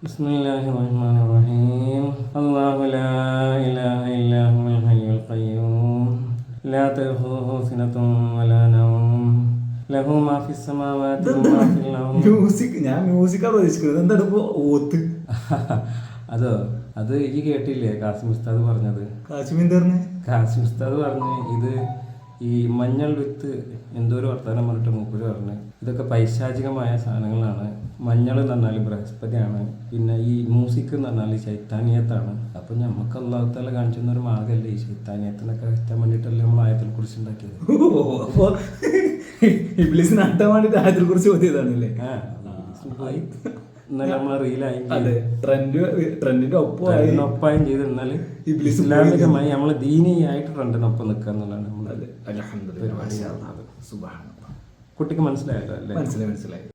ബിസ്മില്ലാഹിർ റഹ്മാനിർ റഹീം. അല്ലാഹു ലാ ഇലാഹ ഇല്ലാ ഹുവൽ ഹയ്യുൽ ഖയ്യൂം ലാ തഖൂഹു സിനത്തുൻ വലാ നൗം ലഹു മാ ഫിസ് സമാവാതി വമാ ഫിൽ അർദ്. മ്യൂസിക്കാണ് പ്രതീക്ഷിക്കുന്നത്. എന്താണ് ഇപ്പൊ ഓത്ത്? അത് ഈ കേട്ടില്ലേ കാസിം ഉസ്താദ് പറഞ്ഞത്? കാസിം ഉസ്താദ് പറഞ്ഞ് ഇത് ഈ മഞ്ഞൾ വിത്ത് എന്തോ ഒരു വർത്തമാനം പറഞ്ഞിട്ട് മൂപ്പര് പറഞ്ഞ് ഇതൊക്കെ പൈശാചികമായ സാധനങ്ങളാണ്. മഞ്ഞൾ എന്ന് പറഞ്ഞാൽ ബൃഹസ്പതിയാണ്, പിന്നെ ഈ മ്യൂസിക് എന്ന് പറഞ്ഞാൽ ശൈത്താനിയത്താണ്. അപ്പം നമുക്ക് അല്ലാഹു തആല കാണിച്ചുന്ന ഒരു മാർഗ്ഗമല്ലേ ഈ ശൈത്താനിയത്തിനൊക്കെ എത്താൻ വേണ്ടിയിട്ടല്ലേ നമ്മൾ ആയത്തിൽ കുറിച്ച് ഉണ്ടാക്കിയത്. ഇബ്ലീസിനെ അട്ടാൻ വേണ്ടിയിട്ട് ആയത്തിൽ കുറിച്ച് ഓതിയതാണല്ലേ? ഇന്നലെ നമ്മളെ റീലായി ട്രെൻഡിന്റെ ഒപ്പായും ചെയ്ത് എന്നാൽ ഇസ്ലാമികമായി നമ്മൾ ദീനിയായിട്ട് ട്രെൻഡിനൊപ്പം നിൽക്കുക എന്നുള്ളതാണ് നമ്മൾ പരിപാടി. കുട്ടിക്ക് മനസ്സിലായല്ലോ അല്ലേ? മനസ്സിലായി.